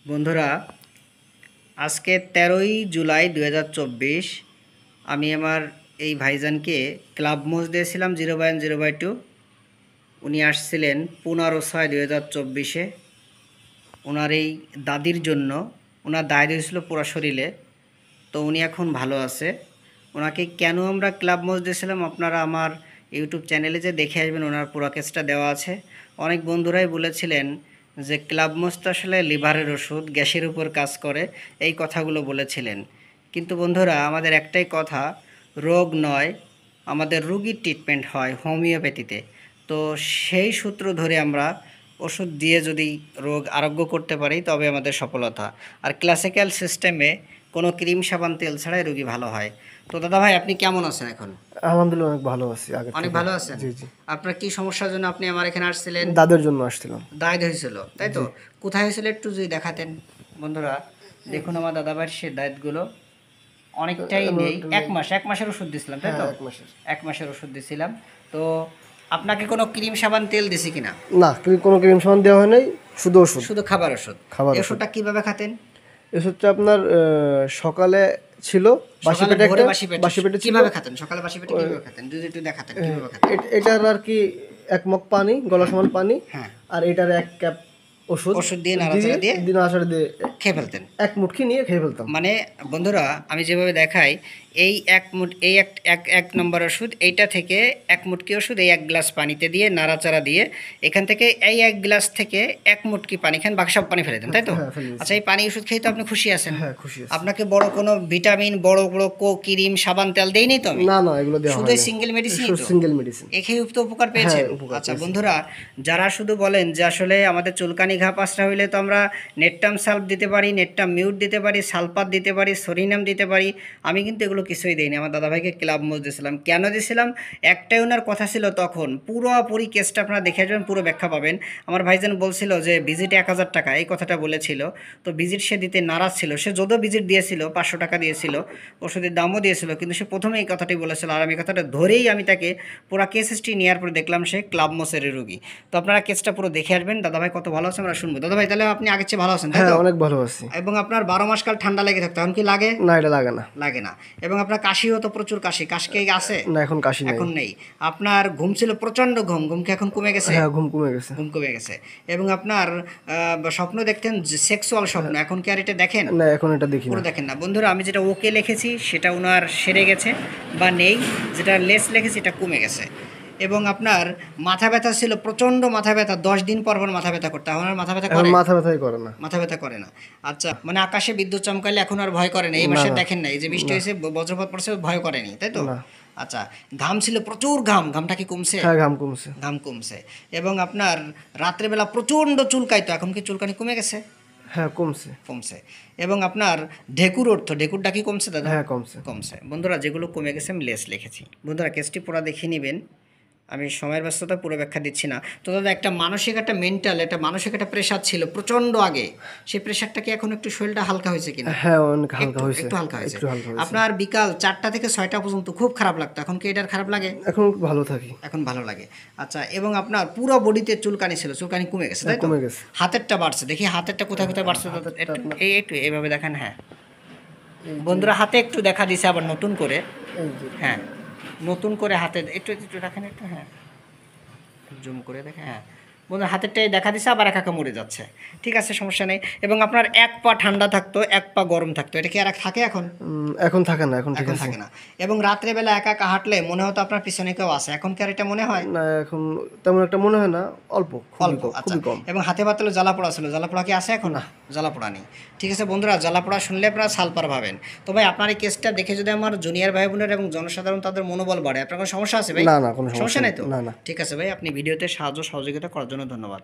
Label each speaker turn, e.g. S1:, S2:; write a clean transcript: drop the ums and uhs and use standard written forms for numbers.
S1: বন্ধুরা, আজকে 13ই জুলাই 2024 আমি আমার এই ভাইজানকে ক্লাব মোজ দিয়েছিলাম 0/0/2। উনি আসছিলেন 15/6/2024-এ ওনার এই দাদির জন্য। ওনার দায় হয়েছিল পুরো শরীরে, তো উনি এখন ভালো আছে। ওনাকে কেন আমরা ক্লাব মোজ দিয়েছিলাম আপনারা আমার ইউটিউব চ্যানেলে যে দেখে আসবেন, ওনার পুরো কেসটা দেওয়া আছে। অনেক বন্ধুরাই বলেছিলেন যে ক্লাব মোজ তো আসলে লিভারের ওষুধ, গ্যাসের উপর কাজ করে, এই কথাগুলো বলেছিলেন। কিন্তু বন্ধুরা, আমাদের একটাই কথা, রোগ নয়, আমাদের রোগীর ট্রিটমেন্ট হয় হোমিওপ্যাথিতে। তো সেই সূত্র ধরে আমরা ওষুধ দিয়ে যদি রোগ আরোগ্য করতে পারি তবে আমাদের সফলতা। আর ক্লাসিক্যাল সিস্টেমে কোনো ক্রিম সাবান তেল ছাড়াই রোগী ভালো হয়। তো দাদা ভাই, আপনি কেমন আছেন এখন?
S2: আলহামদুলিল্লাহ অনেক ভালো আছি।
S1: অনেক ভালো আছেন?
S2: জি জি।
S1: আপনার কি সমস্যার জন্য আপনি আমার এখানে আসছিলেন?
S2: দাদের জন্য আসছিলাম।
S1: দাঁত হয়েছিল, তাই তো? কোথায় হয়েছিল একটু যদি দেখাতেন। বন্ধুরা দেখুন, আমার দাদা ভাইয়ের সে দাঁতগুলো অনেকটাই নেই। এক মাসের ওষুধ দিছিলাম, তাই তো? এক মাসের ওষুধ দিছিলাম। তো আপনাকে কোনো ক্রিম সাবান তেল দিছি কিনা?
S2: না, কোনো ক্রিম সাবান দেওয়া হয় নাই, শুধু ওষুধ।
S1: শুধু খাবার ওষুধ। এই ওষুধটা কিভাবে খাতেন?
S2: এই ওষুধটা আপনার সকালে ছিল, বাসি পেটে একটা, বাসি পেটে
S1: কিভাবে খাতেন? সকালে বাসি পেটে কিভাবে খাতেন যদি একটু দেখাতেন কিভাবে খাতেন?
S2: এটার আর কি 1 মগ পানি, গলা সমান পানি,
S1: হ্যাঁ,
S2: আর এটার 1 কাপ ওষুধ
S1: দিয়ে নাড়াচাড়া দিয়ে খেয়ে ফেলতেন।
S2: 1 মুটকি নিয়ে খেয়ে ফেলতাম।
S1: মানে বন্ধুরা, আমি যেভাবে দেখাই, এই এক নম্বর ওষুধ, এইটা থেকে 1 মুটকি ওষুধ এই 1 গ্লাস পানিতে দিয়ে নাড়াচাড়া দিয়ে এখান থেকে এই 1 গ্লাস থেকে 1 মুটকি পানি খান, বাকি সব পানি ফেলে দেন, তাই তো? আচ্ছা, এই পানি ওষুধ খেয়ে তো আপনি খুশি আছেন?
S2: হ্যাঁ, খুশি আছি।
S1: আপনাকে বড় কোনো ভিটামিন, বড় বড় ক্রিম সাবান তেল দেইনি তো আমি?
S2: না না, এগুলো দেওয়া হয় না,
S1: শুধু সিঙ্গেল মেডিসিন।
S2: Single medicine.
S1: এ খেয়ে তো উপকার পেয়েছেন? আচ্ছা বন্ধুরা, যারা শুধু বলেন যে আসলে আমাদের চুলকানি ঘা পাঁচটা হইলে তো আমরা নেটটাম সালফ দিতে পারি, নেটটাম মিউট দিতে পারি, সালফাত দিতে পারি, সরিনাম দিতে পারি, আমি কিন্তু এগুলো কিছুই দিইনি। আমার দাদাভাইকে ক্লাব মোজ দিয়েছিলাম। কেন দিয়েছিলাম? একটাই ওনার কথা ছিল তখন, পুরোপুরি কেসটা আপনারা দেখে আসবেন, পুরো ব্যাখ্যা পাবেন। আমার ভাইজান বলছিল যে ভিজিট 1000 টাকা, এই কথাটা বলেছিল। তো ভিজিট সে দিতে নারাজ ছিল। সে যদিও ভিজিট দিয়েছিল, 500 টাকা দিয়েছিল, ওষুধের দামও দিয়েছিল, কিন্তু সে প্রথমে এই কথাটি বলেছিল। আর আমি কথাটা ধরেই আমি তাকে পুরো কেস হিস্ট্রি নেওয়ার পরে দেখলাম সে ক্লাব মোসের রোগী। তো আপনারা কেসটা পুরো দেখে আসবেন। দাদাভাই কত ভালো আছে আমরা শুনবো। দাদাভাই, তাহলে আপনি আগের চেয়ে ভালো আছেন?
S2: হ্যাঁ, অনেক ভালো আছি।
S1: এবং আপনার 12 মাস কাল ঠান্ডা লেগে থাকতো, এখন কি লাগে?
S2: না, এটা লাগে না।
S1: লাগে না। এবং আপনার কাশিও তো প্রচুর কাশি কি আছে?
S2: না, এখন কাশি নেই।
S1: এখন নেই। আপনার ঘুম ছিল প্রচন্ড, ঘুম কি এখন কমে গেছে?
S2: হ্যাঁ, ঘুম কমে গেছে।
S1: ঘুম কমে গেছে। এবং আপনার স্বপ্ন দেখতেন, সেক্সুয়াল স্বপ্ন, এখন কি আর এটা দেখেন?
S2: না, এখন এটা দেখি
S1: পুরো
S2: না।
S1: দেখেন না। বন্ধুরা, আমি যেটা ওকে লিখেছি সেটা ওনার সেরে গেছে বা নেই, যেটা লেস লিখেছি এটা কমে গেছে। এবং আপনার মাথা ব্যথা ছিল, প্রচণ্ড মাথা ব্যথা, 10 দিন পর পর মাথা ব্যথা করতে। আমার মাথা ব্যথা করে?
S2: মাথা ব্যথাই করে না।
S1: মাথা ব্যথা করে না। আচ্ছা, মানে আকাশে বিদ্যুৎ চমকাইলে এখন আর ভয় করে না? এই মাসে দেখেন না, এই যে বৃষ্টি হয়েছে, বজ্রপাত পড়ছে, ভয় করেনি, তাই তো? আচ্ছা, ঘাম ছিল প্রচুর, ঘামটা কি কমছে?
S2: হ্যাঁ, ঘাম কমছে।
S1: ঘাম কমছে। এবং আপনার রাত্রেবেলা প্রচণ্ড চুলকাইতো, এখন কি চুলকানি কমে গেছে?
S2: হ্যাঁ, কমছে।
S1: কমছে। এবং আপনার ঢেকুরটা কি কমছে দাদা?
S2: হ্যাঁ, কমছে।
S1: কমছে। বন্ধুরা, যেগুলো কমে গেছে আমি লেস লিখেছি। বন্ধুরা, কেসটি পুরো দেখে নেবেন, আমি সময়ের ব্যস্ততা পুরো ব্যাখ্যা দিচ্ছি না। তো দাদা, একটা মানসিক একটা প্রেশার ছিল প্রচণ্ড আগে, সেই প্রেশারটা কি এখন একটু শরীরটা হালকা হয়েছে কিনা?
S2: হ্যাঁ, অনেক হালকা হয়েছে।
S1: একটু হালকা হয়েছে। আপনার বিকাল 4টা থেকে 6টা পর্যন্ত খুব খারাপ লাগতো, এখন কি এটার খারাপ লাগে?
S2: এখন ভালো থাকি।
S1: এখন ভালো লাগে। আচ্ছা, এবং আপনার পুরো বডিতে চুলকানি ছিল, চুলকানি কমে গেছে, তাই তো?
S2: কমে গেছে।
S1: হাতেরটা বাড়ছে, দেখি হাতেরটা কোথায় কোথায় বাড়ছে? একটু এইভাবে দেখেন। হ্যাঁ বন্ধুরা, হাতে একটু দেখা দিছে আবার নতুন করে। হ্যাঁ, নতুন করে হাতে একটু রাখেন একটু। হ্যাঁ, জুম করে দেখে। হ্যাঁ বন্ধুরা, হাতেরটাই দেখা দিছে, আবার একা মরে যাচ্ছে। ঠিক আছে, সমস্যা নেই। এবং আপনার 1 পা ঠান্ডা থাকতো, 1 পা গরম থাকতো, এটা কি আর থাকে এখন?
S2: এখন থাকে না, এখন ঠিক আছে।
S1: থাকে না। এবং রাত্রেবেলা একা হাঁটলে মনে হতো আপনার পিছনে কেউ আছে, এখন কি আর এটা মনে হয়
S2: না? এখন তেমন একটা মনে হয় না, অল্প,
S1: অল্প। খুবই কম। এবং হাতে পাতলে জ্বালাপোড়া ছিল, জ্বালাপোড়া কি আছে এখন? না, জ্বালাপোড়া নেই। ঠিক আছে বন্ধুরা, জ্বালাপোড়া শুনলে আপনারা সালপার ভাবেন। তো ভাই, আপনার এই কেসটা দেখে যদি আমার জুনিয়র ভাই বোনের এবং জনসাধারণ তাদের মনোবল বাড়ে, আপনার কোনো সমস্যা আছে ভাই?
S2: না না, কোনো
S1: সমস্যা নেই তো?
S2: না না।
S1: ঠিক আছে ভাই, আপনি ভিডিওতে সাহায্য সহযোগিতা করার জন্য ধন্যবাদ।